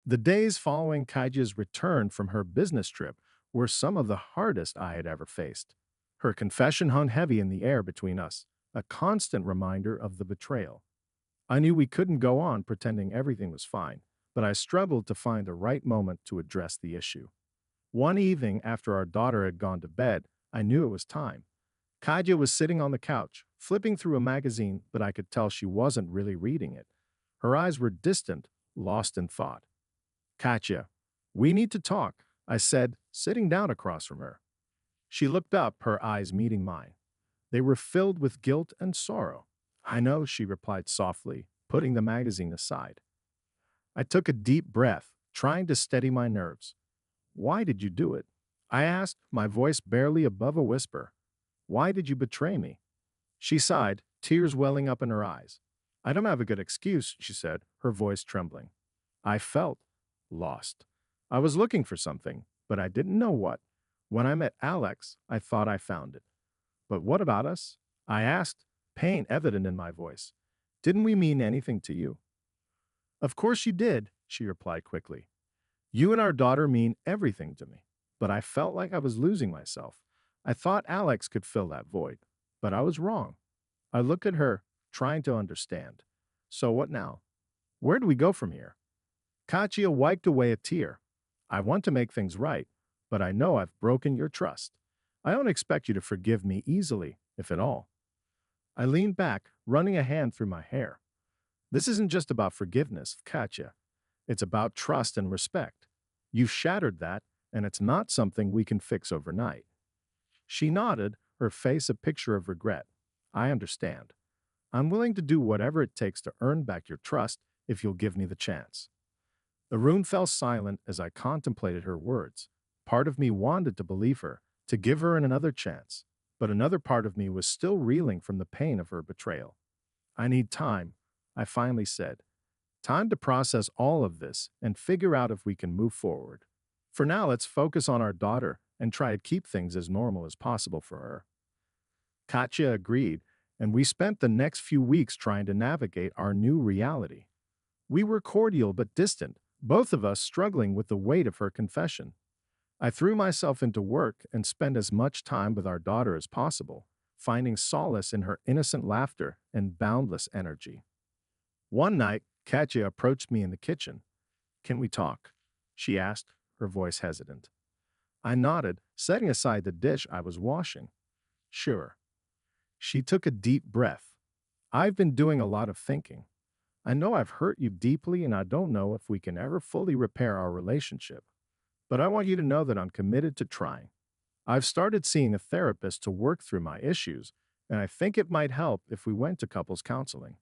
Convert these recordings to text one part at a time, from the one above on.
The days following Kaija's return from her business trip were some of the hardest I had ever faced. Her confession hung heavy in the air between us, a constant reminder of the betrayal. I knew we couldn't go on pretending everything was fine, but I struggled to find the right moment to address the issue. One evening after our daughter had gone to bed, I knew it was time. Kaija was sitting on the couch, flipping through a magazine, but I could tell she wasn't really reading it. Her eyes were distant, lost in thought. Katya, we need to talk, I said, sitting down across from her. She looked up, her eyes meeting mine. They were filled with guilt and sorrow. I know, she replied softly, putting the magazine aside. I took a deep breath, trying to steady my nerves. Why did you do it? I asked, my voice barely above a whisper. Why did you betray me? She sighed, tears welling up in her eyes. I don't have a good excuse, she said, her voice trembling. I felt lost. I was looking for something, but I didn't know what. When I met Alex, I thought I found it. But what about us? I asked, pain evident in my voice. Didn't we mean anything to you? Of course you did, she replied quickly. You and our daughter mean everything to me. But I felt like I was losing myself. I thought Alex could fill that void. But I was wrong. I looked at her, trying to understand. So what now? Where do we go from here? Katya wiped away a tear. I want to make things right, but I know I've broken your trust. I don't expect you to forgive me easily, if at all. I leaned back, running a hand through my hair. This isn't just about forgiveness, Katya. It's about trust and respect. You've shattered that, and it's not something we can fix overnight. She nodded, her face a picture of regret. I understand. I'm willing to do whatever it takes to earn back your trust if you'll give me the chance. The room fell silent as I contemplated her words. Part of me wanted to believe her, to give her another chance, but another part of me was still reeling from the pain of her betrayal. I need time, I finally said. Time to process all of this and figure out if we can move forward. For now, let's focus on our daughter and try to keep things as normal as possible for her. Katya agreed, and we spent the next few weeks trying to navigate our new reality. We were cordial but distant, both of us struggling with the weight of her confession. I threw myself into work and spent as much time with our daughter as possible, finding solace in her innocent laughter and boundless energy. One night, Katya approached me in the kitchen. Can we talk? She asked, her voice hesitant. I nodded, setting aside the dish I was washing. Sure. She took a deep breath. I've been doing a lot of thinking. I know I've hurt you deeply and I don't know if we can ever fully repair our relationship. But I want you to know that I'm committed to trying. I've started seeing a therapist to work through my issues, and I think it might help if we went to couples counseling.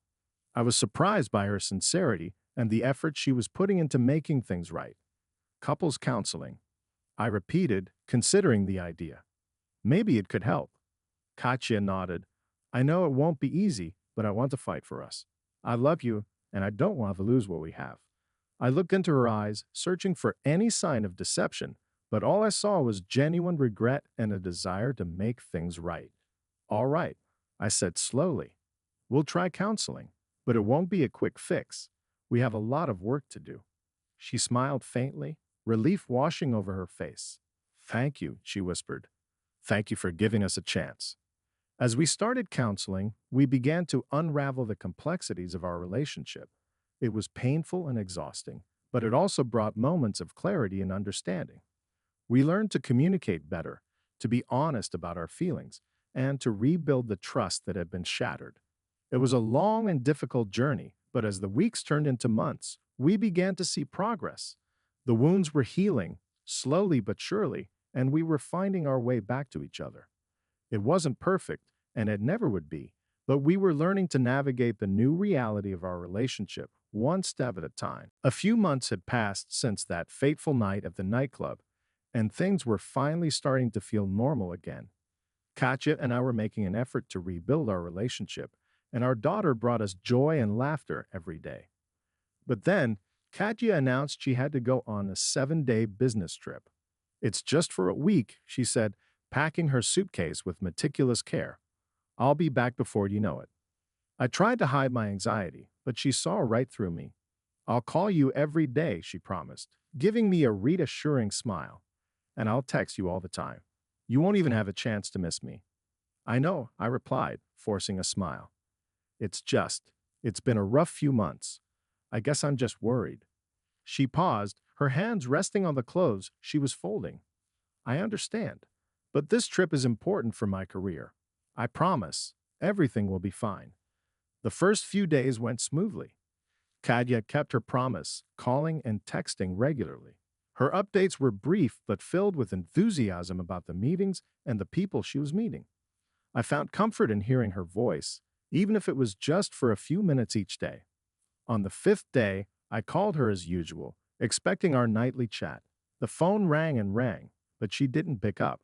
I was surprised by her sincerity and the effort she was putting into making things right. Couples counseling. I repeated, considering the idea. Maybe it could help. Katya nodded. I know it won't be easy, but I want to fight for us. I love you, and I don't want to lose what we have. I looked into her eyes, searching for any sign of deception, but all I saw was genuine regret and a desire to make things right. All right, I said slowly. We'll try counseling, but it won't be a quick fix. We have a lot of work to do. She smiled faintly, relief washing over her face. Thank you, she whispered. Thank you for giving us a chance. As we started counseling, we began to unravel the complexities of our relationship. It was painful and exhausting, but it also brought moments of clarity and understanding. We learned to communicate better, to be honest about our feelings, and to rebuild the trust that had been shattered. It was a long and difficult journey, but as the weeks turned into months, we began to see progress. The wounds were healing, slowly but surely, and we were finding our way back to each other. It wasn't perfect, and it never would be, but we were learning to navigate the new reality of our relationship one step at a time. A few months had passed since that fateful night at the nightclub, and things were finally starting to feel normal again. Katya and I were making an effort to rebuild our relationship, and our daughter brought us joy and laughter every day. But then, Katya announced she had to go on a 7-day business trip. It's just for a week, she said, packing her suitcase with meticulous care. I'll be back before you know it. I tried to hide my anxiety, but she saw right through me. I'll call you every day, she promised, giving me a reassuring smile. And I'll text you all the time. You won't even have a chance to miss me. I know, I replied, forcing a smile. It's just, it's been a rough few months. I guess I'm just worried. She paused, her hands resting on the clothes she was folding. I understand. But this trip is important for my career. I promise, everything will be fine. The first few days went smoothly. Katya kept her promise, calling and texting regularly. Her updates were brief but filled with enthusiasm about the meetings and the people she was meeting. I found comfort in hearing her voice, even if it was just for a few minutes each day. On the fifth day, I called her as usual, expecting our nightly chat. The phone rang and rang, but she didn't pick up.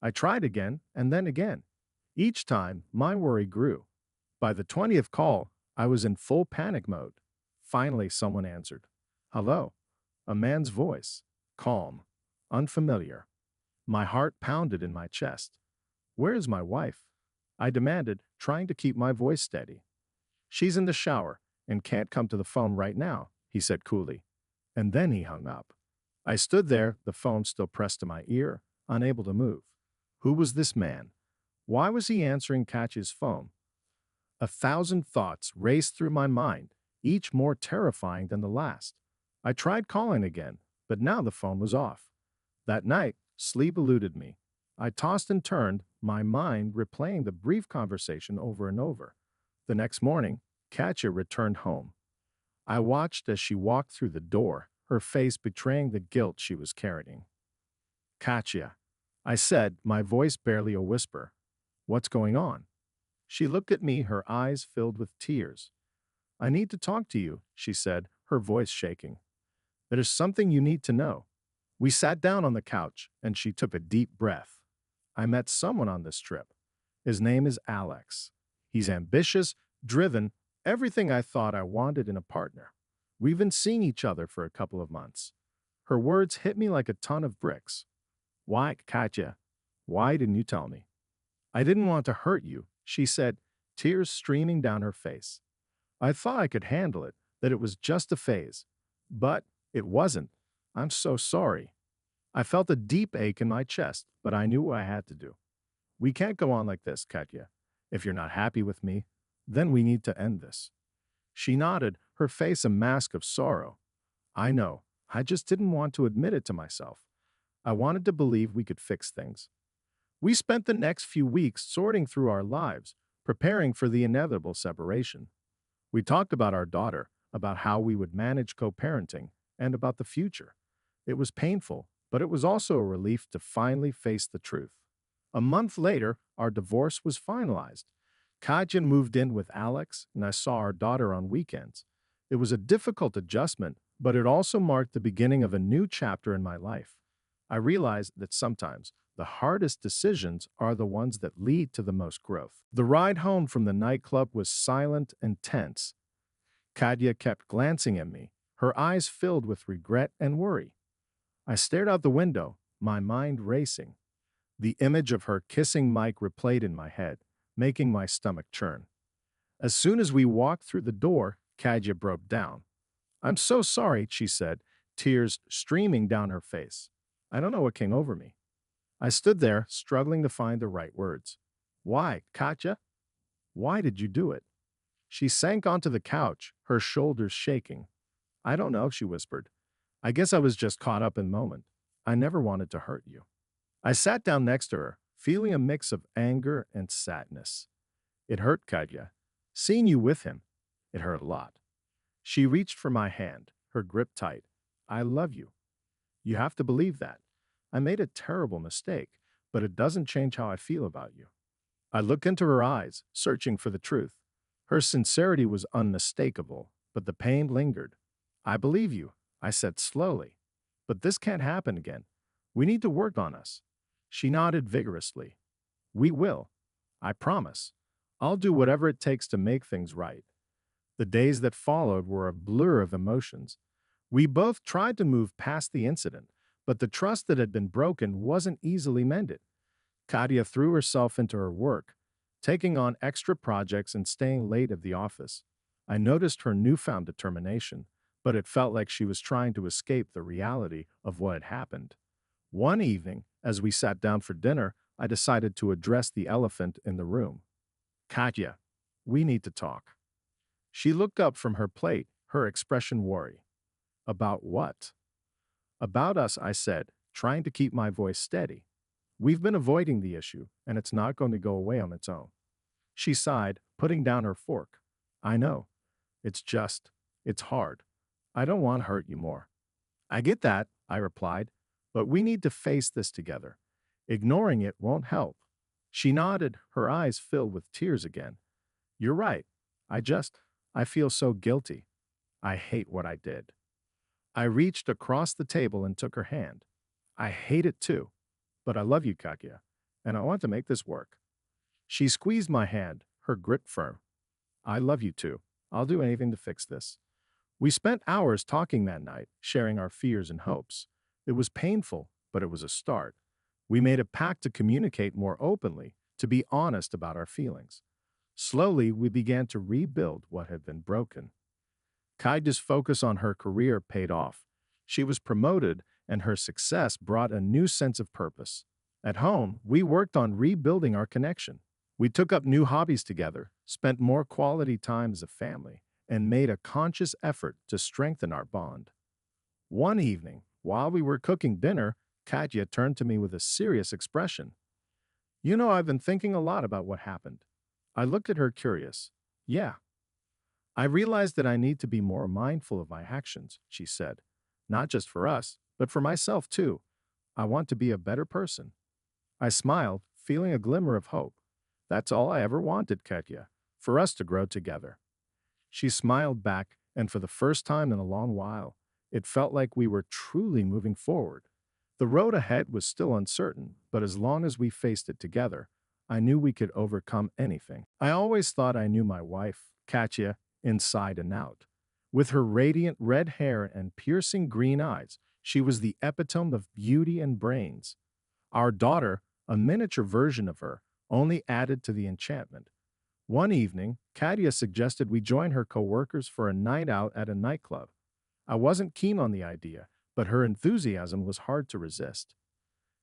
I tried again and then again. Each time, my worry grew. By the 20th call, I was in full panic mode. Finally, someone answered. Hello. A man's voice. Calm. Unfamiliar. My heart pounded in my chest. Where is my wife? I demanded, trying to keep my voice steady. She's in the shower and can't come to the phone right now, he said coolly. And then he hung up. I stood there, the phone still pressed to my ear, unable to move. Who was this man? Why was he answering Katya's phone? 1,000 thoughts raced through my mind, each more terrifying than the last. I tried calling again, but now the phone was off. That night, sleep eluded me. I tossed and turned, my mind replaying the brief conversation over and over. The next morning, Katya returned home. I watched as she walked through the door, her face betraying the guilt she was carrying. Katya, I said, my voice barely a whisper. What's going on? She looked at me, her eyes filled with tears. I need to talk to you, she said, her voice shaking. There's something you need to know. We sat down on the couch, and she took a deep breath. I met someone on this trip. His name is Alex. He's ambitious, driven, everything I thought I wanted in a partner. We've been seeing each other for a couple of months. Her words hit me like a ton of bricks. Why, Katya? Why didn't you tell me? I didn't want to hurt you, she said, tears streaming down her face. I thought I could handle it, that it was just a phase. But it wasn't. I'm so sorry. I felt a deep ache in my chest, but I knew what I had to do. We can't go on like this, Katya. If you're not happy with me, then we need to end this. She nodded, her face a mask of sorrow. I know. I just didn't want to admit it to myself. I wanted to believe we could fix things. We spent the next few weeks sorting through our lives, preparing for the inevitable separation. We talked about our daughter, about how we would manage co-parenting, and about the future. It was painful, but it was also a relief to finally face the truth. A month later, our divorce was finalized. Katya moved in with Alex, and I saw our daughter on weekends. It was a difficult adjustment, but it also marked the beginning of a new chapter in my life. I realized that sometimes the hardest decisions are the ones that lead to the most growth. The ride home from the nightclub was silent and tense. Katya kept glancing at me, her eyes filled with regret and worry. I stared out the window, my mind racing. The image of her kissing Mike replayed in my head, making my stomach churn. As soon as we walked through the door, Katya broke down. I'm so sorry, she said, tears streaming down her face. I don't know what came over me. I stood there, struggling to find the right words. Why, Katya? Why did you do it? She sank onto the couch, her shoulders shaking. I don't know, she whispered. I guess I was just caught up in the moment. I never wanted to hurt you. I sat down next to her, feeling a mix of anger and sadness. It hurt, Katya. Seeing you with him, it hurt a lot. She reached for my hand, her grip tight. I love you. You have to believe that. I made a terrible mistake, but it doesn't change how I feel about you. I looked into her eyes, searching for the truth. Her sincerity was unmistakable, but the pain lingered. I believe you, I said slowly. But this can't happen again. We need to work on us. She nodded vigorously. We will. I promise. I'll do whatever it takes to make things right. The days that followed were a blur of emotions. We both tried to move past the incident, but the trust that had been broken wasn't easily mended. Katya threw herself into her work, taking on extra projects and staying late at the office. I noticed her newfound determination, but it felt like she was trying to escape the reality of what had happened. One evening, as we sat down for dinner, I decided to address the elephant in the room. Katya, we need to talk. She looked up from her plate, her expression worry. About what? About us, I said, trying to keep my voice steady. We've been avoiding the issue, and it's not going to go away on its own. She sighed, putting down her fork. I know. It's hard. I don't want to hurt you more. I get that, I replied, but we need to face this together. Ignoring it won't help. She nodded, her eyes filled with tears again. You're right. I just, I feel so guilty. I hate what I did. I reached across the table and took her hand. I hate it too, but I love you, Katya, and I want to make this work. She squeezed my hand, her grip firm. I love you too. I'll do anything to fix this. We spent hours talking that night, sharing our fears and hopes. It was painful, but it was a start. We made a pact to communicate more openly, to be honest about our feelings. Slowly, we began to rebuild what had been broken. Kaida's focus on her career paid off. She was promoted, and her success brought a new sense of purpose. At home, we worked on rebuilding our connection. We took up new hobbies together, spent more quality time as a family, and made a conscious effort to strengthen our bond. One evening, while we were cooking dinner, Katya turned to me with a serious expression. You know, I've been thinking a lot about what happened. I looked at her curious. Yeah. I realized that I need to be more mindful of my actions, she said. Not just for us, but for myself too. I want to be a better person. I smiled, feeling a glimmer of hope. That's all I ever wanted, Katya, for us to grow together. She smiled back, and for the first time in a long while, it felt like we were truly moving forward. The road ahead was still uncertain, but as long as we faced it together, I knew we could overcome anything. I always thought I knew my wife, Katya, inside and out. With her radiant red hair and piercing green eyes, she was the epitome of beauty and brains. Our daughter, a miniature version of her, only added to the enchantment. One evening, Katya suggested we join her coworkers for a night out at a nightclub. I wasn't keen on the idea, but her enthusiasm was hard to resist.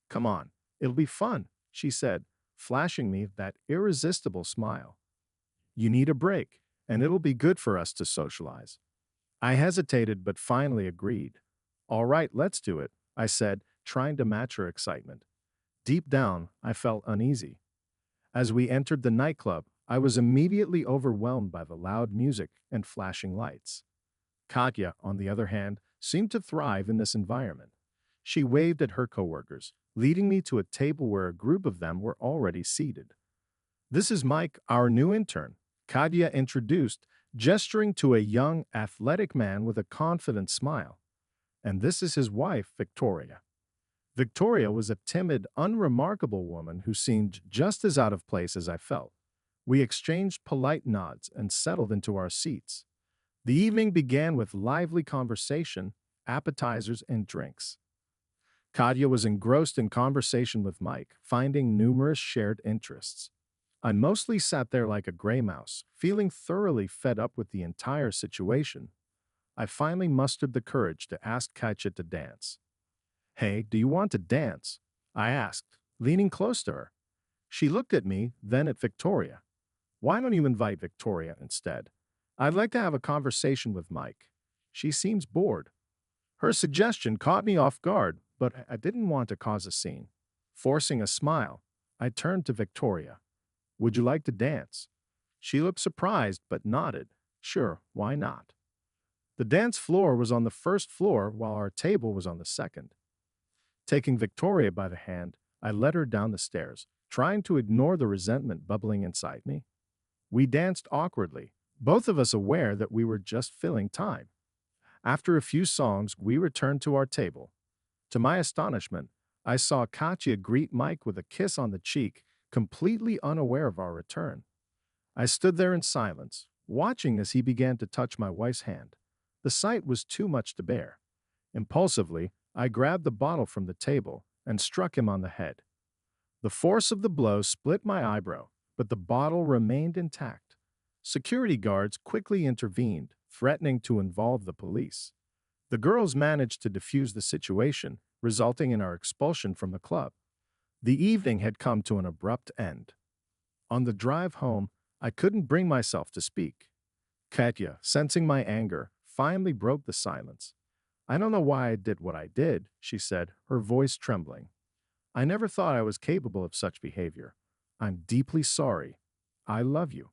Come on, it'll be fun, she said, flashing me that irresistible smile. You need a break, and it'll be good for us to socialize. I hesitated but finally agreed. All right, let's do it, I said, trying to match her excitement. Deep down, I felt uneasy. As we entered the nightclub, I was immediately overwhelmed by the loud music and flashing lights. Katya, on the other hand, seemed to thrive in this environment. She waved at her coworkers, leading me to a table where a group of them were already seated. This is Mike, our new intern, Katya introduced, gesturing to a young, athletic man with a confident smile. And this is his wife, Victoria. Victoria was a timid, unremarkable woman who seemed just as out of place as I felt. We exchanged polite nods and settled into our seats. The evening began with lively conversation, appetizers, and drinks. Katya was engrossed in conversation with Mike, finding numerous shared interests. I mostly sat there like a gray mouse, feeling thoroughly fed up with the entire situation. I finally mustered the courage to ask Katya to dance. Hey, do you want to dance? I asked, leaning close to her. She looked at me, then at Victoria. Why don't you invite Victoria instead? I'd like to have a conversation with Mike. She seems bored. Her suggestion caught me off guard, but I didn't want to cause a scene. Forcing a smile, I turned to Victoria. Would you like to dance? She looked surprised but nodded. Sure, why not? The dance floor was on the first floor while our table was on the second. Taking Victoria by the hand, I led her down the stairs, trying to ignore the resentment bubbling inside me. We danced awkwardly, both of us aware that we were just filling time. After a few songs, we returned to our table. To my astonishment, I saw Katya greet Mike with a kiss on the cheek, completely unaware of our return. I stood there in silence, watching as he began to touch my wife's hand. The sight was too much to bear. Impulsively, I grabbed the bottle from the table and struck him on the head. The force of the blow split my eyebrow, but the bottle remained intact. Security guards quickly intervened, threatening to involve the police. The girls managed to defuse the situation, resulting in our expulsion from the club. The evening had come to an abrupt end. On the drive home, I couldn't bring myself to speak. Katya, sensing my anger, finally broke the silence. I don't know why I did what I did, she said, her voice trembling. I never thought I was capable of such behavior. I'm deeply sorry. I love you.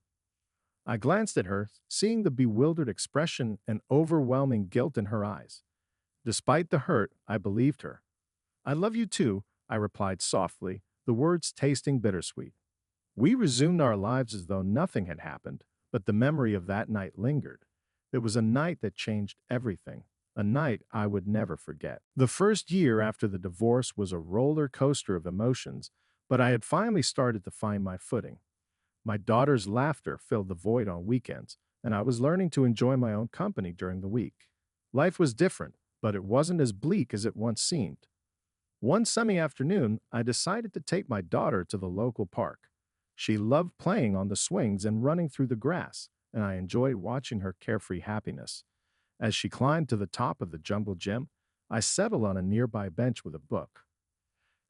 I glanced at her, seeing the bewildered expression and overwhelming guilt in her eyes. Despite the hurt, I believed her. I love you too, I replied softly, the words tasting bittersweet. We resumed our lives as though nothing had happened, but the memory of that night lingered. It was a night that changed everything, a night I would never forget. The first year after the divorce was a roller coaster of emotions, but I had finally started to find my footing. My daughter's laughter filled the void on weekends, and I was learning to enjoy my own company during the week. Life was different, but it wasn't as bleak as it once seemed. One sunny afternoon, I decided to take my daughter to the local park. She loved playing on the swings and running through the grass, and I enjoyed watching her carefree happiness. As she climbed to the top of the jungle gym, I settled on a nearby bench with a book.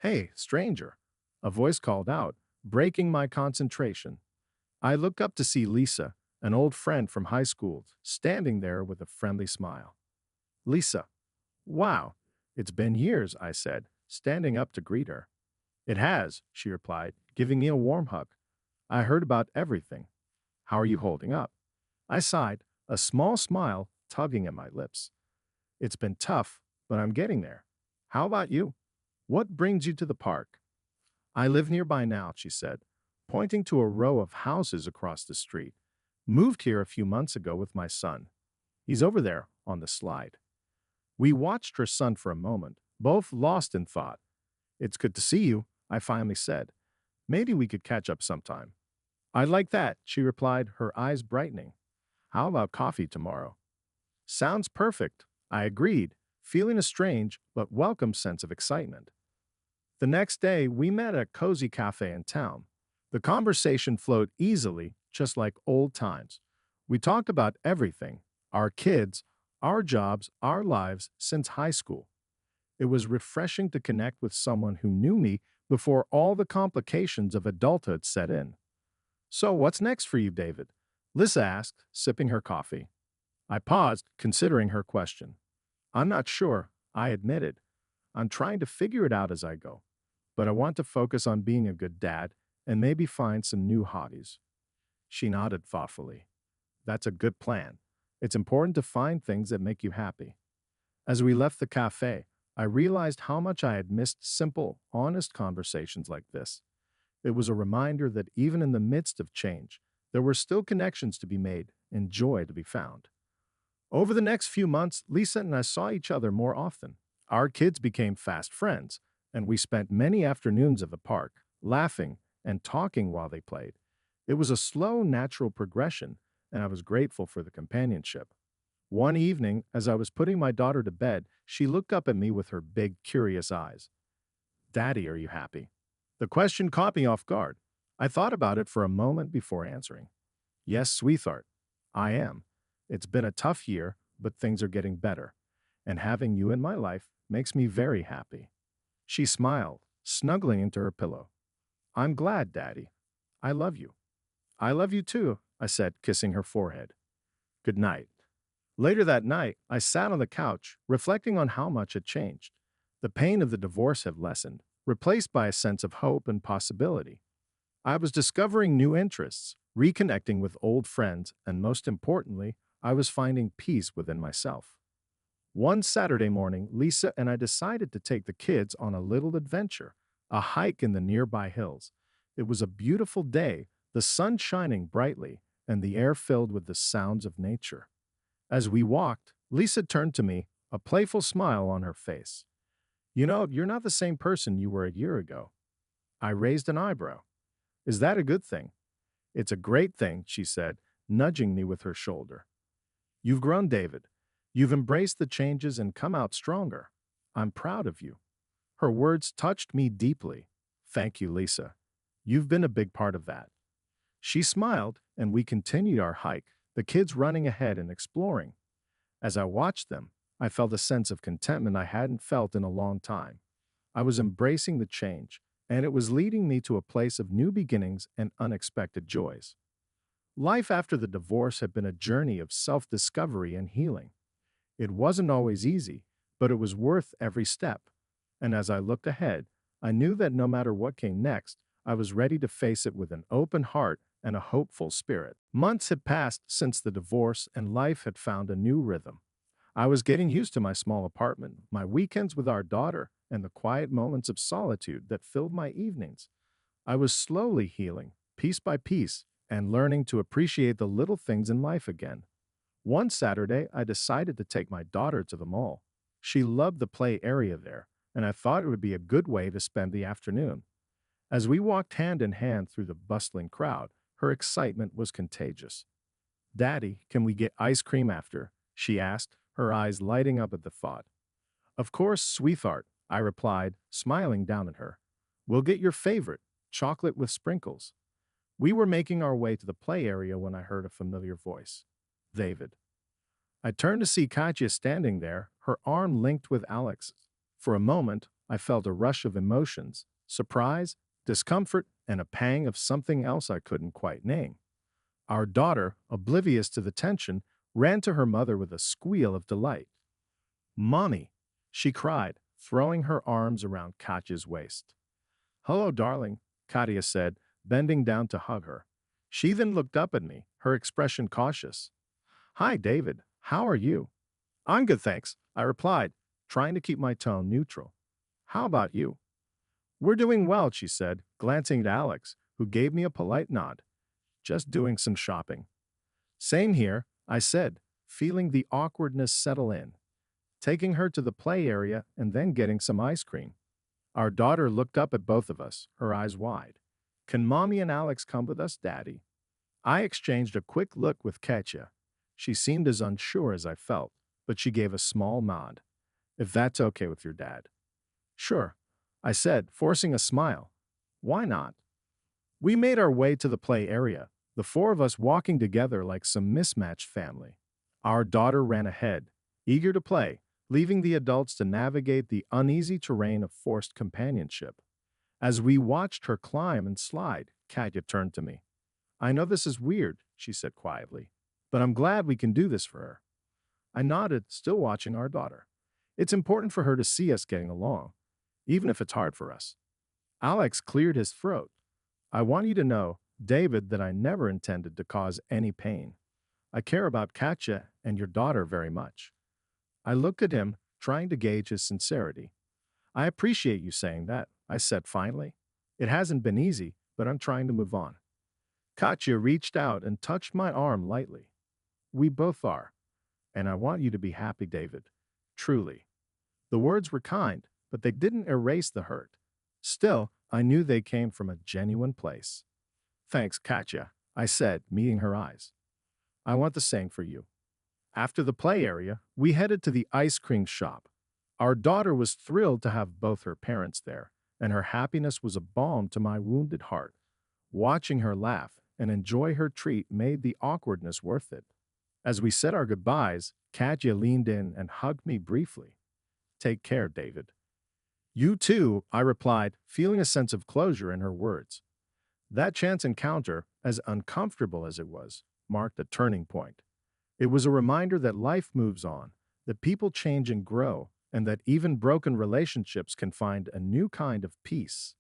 Hey, stranger, a voice called out, breaking my concentration. I looked up to see Lisa, an old friend from high school, standing there with a friendly smile. Lisa, wow, it's been years, I said, standing up to greet her. It has, she replied, giving me a warm hug. I heard about everything. How are you holding up? I sighed, a small smile tugging at my lips. It's been tough, but I'm getting there. How about you? What brings you to the park? I live nearby now, she said, pointing to a row of houses across the street. Moved here a few months ago with my son. He's over there on the slide. We watched her son for a moment, both lost in thought. It's good to see you, I finally said. Maybe we could catch up sometime. I'd like that, she replied, her eyes brightening. How about coffee tomorrow? Sounds perfect, I agreed, feeling a strange but welcome sense of excitement. The next day, we met at a cozy cafe in town. The conversation flowed easily, just like old times. We talked about everything, our kids, our jobs, our lives since high school. It was refreshing to connect with someone who knew me before all the complications of adulthood set in. So, what's next for you, David? Lisa asked, sipping her coffee. I paused, considering her question. I'm not sure, I admitted. I'm trying to figure it out as I go. But I want to focus on being a good dad and maybe find some new hobbies. She nodded thoughtfully. That's a good plan. It's important to find things that make you happy. As we left the cafe, I realized how much I had missed simple, honest conversations like this. It was a reminder that even in the midst of change, there were still connections to be made and joy to be found. Over the next few months, Lisa and I saw each other more often. Our kids became fast friends, and we spent many afternoons at the park, laughing and talking while they played. It was a slow, natural progression, and I was grateful for the companionship. One evening, as I was putting my daughter to bed, she looked up at me with her big, curious eyes. Daddy, are you happy? The question caught me off guard. I thought about it for a moment before answering. Yes, sweetheart, I am. It's been a tough year, but things are getting better. And having you in my life makes me very happy. She smiled, snuggling into her pillow. I'm glad, Daddy. I love you. I love you too, I said, kissing her forehead. Good night. Later that night, I sat on the couch, reflecting on how much had changed. The pain of the divorce had lessened, replaced by a sense of hope and possibility. I was discovering new interests, reconnecting with old friends, and most importantly, I was finding peace within myself. One Saturday morning, Lisa and I decided to take the kids on a little adventure, a hike in the nearby hills. It was a beautiful day, the sun shining brightly, and the air filled with the sounds of nature. As we walked, Lisa turned to me, a playful smile on her face. You know, you're not the same person you were a year ago. I raised an eyebrow. Is that a good thing? It's a great thing, she said, nudging me with her shoulder. You've grown, David. You've embraced the changes and come out stronger. I'm proud of you. Her words touched me deeply. Thank you, Lisa. You've been a big part of that. She smiled, and we continued our hike, the kids running ahead and exploring. As I watched them, I felt a sense of contentment I hadn't felt in a long time. I was embracing the change, and it was leading me to a place of new beginnings and unexpected joys. Life after the divorce had been a journey of self discovery and healing. It wasn't always easy, but it was worth every step. And as I looked ahead, I knew that no matter what came next, I was ready to face it with an open heart and a hopeful spirit. Months had passed since the divorce, and life had found a new rhythm. I was getting used to my small apartment, my weekends with our daughter, and the quiet moments of solitude that filled my evenings. I was slowly healing, piece by piece, and learning to appreciate the little things in life again. One Saturday, I decided to take my daughter to the mall. She loved the play area there, and I thought it would be a good way to spend the afternoon. As we walked hand in hand through the bustling crowd, her excitement was contagious. "Daddy, can we get ice cream after?" she asked, her eyes lighting up at the thought. "Of course, sweetheart," I replied, smiling down at her. "We'll get your favorite, chocolate with sprinkles." We were making our way to the play area when I heard a familiar voice. David. I turned to see Katya standing there, her arm linked with Alex's. For a moment, I felt a rush of emotions, surprise, discomfort, and a pang of something else I couldn't quite name. Our daughter, oblivious to the tension, ran to her mother with a squeal of delight. "Mommy," she cried, throwing her arms around Katya's waist. "Hello, darling," Katya said, bending down to hug her. She then looked up at me, her expression cautious. "Hi, David. How are you?" "I'm good, thanks," I replied, trying to keep my tone neutral. "How about you?" "We're doing well," she said, glancing at Alex, who gave me a polite nod. "Just doing some shopping." "Same here," I said, feeling the awkwardness settle in. Taking her to the play area and then getting some ice cream. Our daughter looked up at both of us, her eyes wide. "Can Mommy and Alex come with us, Daddy?" I exchanged a quick look with Katya. She seemed as unsure as I felt, but she gave a small nod. "If that's okay with your dad." "Sure," I said, forcing a smile. "Why not?" We made our way to the play area, the four of us walking together like some mismatched family. Our daughter ran ahead, eager to play, leaving the adults to navigate the uneasy terrain of forced companionship. As we watched her climb and slide, Katya turned to me. "I know this is weird," she said quietly, "but I'm glad we can do this for her." I nodded, still watching our daughter. It's important for her to see us getting along, even if it's hard for us. Alex cleared his throat. "I want you to know, David, that I never intended to cause any pain. I care about Katya and your daughter very much." I looked at him, trying to gauge his sincerity. "I appreciate you saying that," I said finally. "It hasn't been easy, but I'm trying to move on." Katya reached out and touched my arm lightly. "We both are. And I want you to be happy, David. Truly." The words were kind, but they didn't erase the hurt. Still, I knew they came from a genuine place. "Thanks, Katya," I said, meeting her eyes. "I want the same for you." After the play area, we headed to the ice cream shop. Our daughter was thrilled to have both her parents there, and her happiness was a balm to my wounded heart. Watching her laugh and enjoy her treat made the awkwardness worth it. As we said our goodbyes, Katya leaned in and hugged me briefly. "Take care, David." "You too," I replied, feeling a sense of closure in her words. That chance encounter, as uncomfortable as it was, marked a turning point. It was a reminder that life moves on, that people change and grow, and that even broken relationships can find a new kind of peace.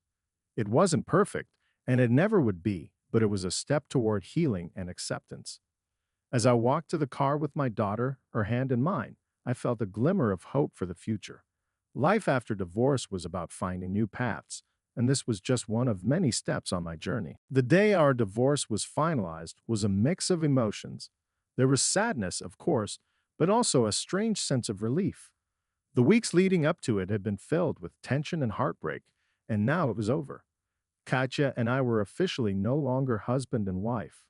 It wasn't perfect, and it never would be, but it was a step toward healing and acceptance. As I walked to the car with my daughter, her hand in mine, I felt a glimmer of hope for the future. Life after divorce was about finding new paths, and this was just one of many steps on my journey. The day our divorce was finalized was a mix of emotions. There was sadness, of course, but also a strange sense of relief. The weeks leading up to it had been filled with tension and heartbreak, and now it was over. Katya and I were officially no longer husband and wife.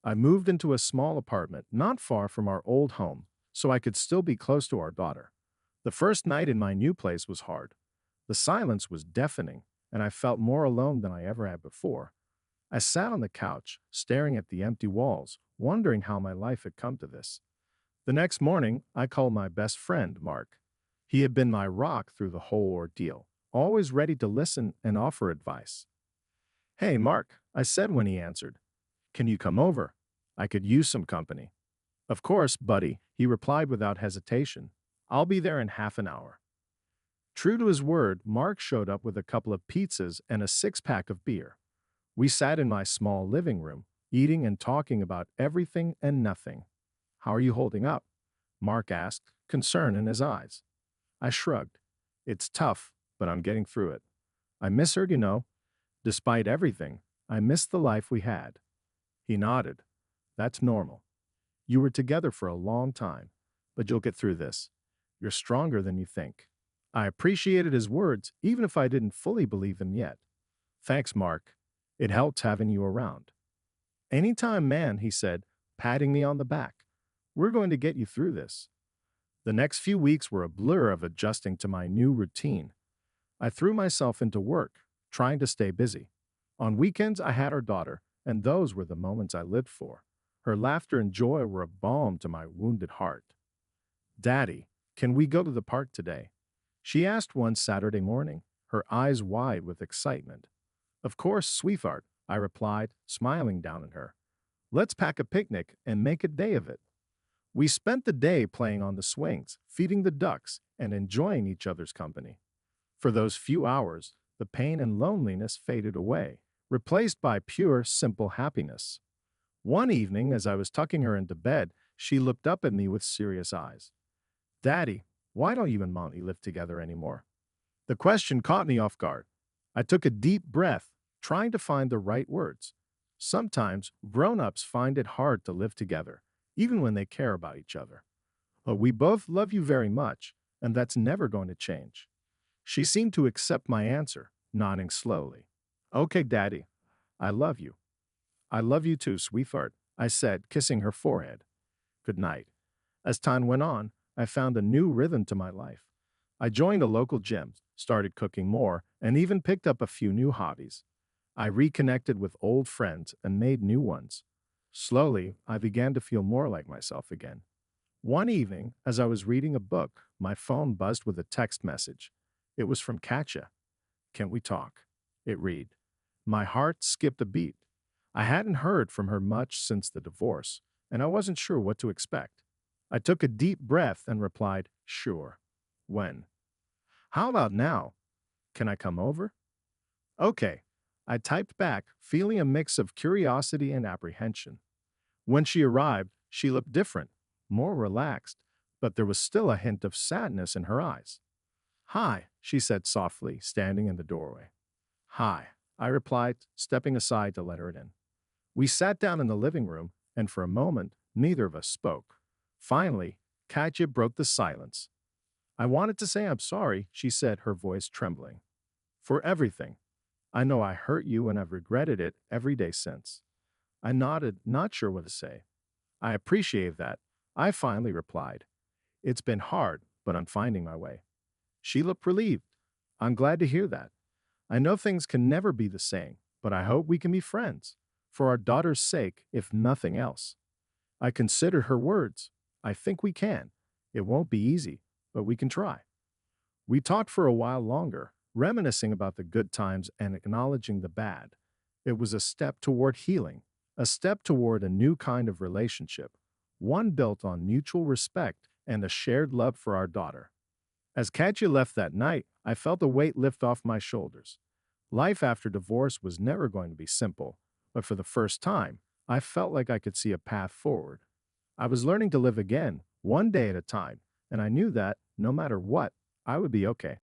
I moved into a small apartment not far from our old home, so I could still be close to our daughter. The first night in my new place was hard. The silence was deafening, and I felt more alone than I ever had before. I sat on the couch, staring at the empty walls, wondering how my life had come to this. The next morning, I called my best friend, Mark. He had been my rock through the whole ordeal, always ready to listen and offer advice. Hey, Mark, I said when he answered, can you come over? I could use some company. Of course, buddy, he replied without hesitation. I'll be there in half an hour. True to his word, Mark showed up with a couple of pizzas and a six-pack of beer. We sat in my small living room, eating and talking about everything and nothing. How are you holding up? Mark asked, concern in his eyes. I shrugged. It's tough, but I'm getting through it. I miss her, you know. Despite everything, I miss the life we had. He nodded. That's normal. You were together for a long time, but you'll get through this. You're stronger than you think. I appreciated his words, even if I didn't fully believe them yet. Thanks, Mark. It helps having you around. Anytime, man, he said, patting me on the back. We're going to get you through this. The next few weeks were a blur of adjusting to my new routine. I threw myself into work, trying to stay busy. On weekends, I had our daughter, and those were the moments I lived for. Her laughter and joy were a balm to my wounded heart. Daddy, can we go to the park today? She asked one Saturday morning, her eyes wide with excitement. Of course, sweetheart, I replied, smiling down at her. Let's pack a picnic and make a day of it. We spent the day playing on the swings, feeding the ducks, and enjoying each other's company. For those few hours, the pain and loneliness faded away, replaced by pure, simple happiness. One evening, as I was tucking her into bed, she looked up at me with serious eyes. Daddy, why don't you and Mommy live together anymore? The question caught me off guard. I took a deep breath, trying to find the right words. Sometimes, grown-ups find it hard to live together, even when they care about each other. But we both love you very much, and that's never going to change. She seemed to accept my answer, nodding slowly. Okay, Daddy, I love you. I love you too, sweetheart, I said, kissing her forehead. Good night. As time went on, I found a new rhythm to my life. I joined a local gym, started cooking more, and even picked up a few new hobbies. I reconnected with old friends and made new ones. Slowly, I began to feel more like myself again. One evening, as I was reading a book, my phone buzzed with a text message. It was from Katja. Can we talk? It read. My heart skipped a beat. I hadn't heard from her much since the divorce, and I wasn't sure what to expect. I took a deep breath and replied, sure. When? How about now? Can I come over? Okay. I typed back, feeling a mix of curiosity and apprehension. When she arrived, she looked different, more relaxed, but there was still a hint of sadness in her eyes. Hi, she said softly, standing in the doorway. Hi, I replied, stepping aside to let her in. We sat down in the living room, and for a moment, neither of us spoke. Finally, Katja broke the silence. I wanted to say I'm sorry, she said, her voice trembling. For everything. I know I hurt you and I've regretted it every day since. I nodded, not sure what to say. I appreciate that. I finally replied. It's been hard, but I'm finding my way. She looked relieved. I'm glad to hear that. I know things can never be the same, but I hope we can be friends. For our daughter's sake, if nothing else. I considered her words. I think we can. It won't be easy, but we can try. We talked for a while longer, reminiscing about the good times and acknowledging the bad. It was a step toward healing, a step toward a new kind of relationship, one built on mutual respect and a shared love for our daughter. As Katja left that night, I felt a weight lift off my shoulders. Life after divorce was never going to be simple, but for the first time, I felt like I could see a path forward. I was learning to live again, one day at a time, and I knew that, no matter what, I would be okay.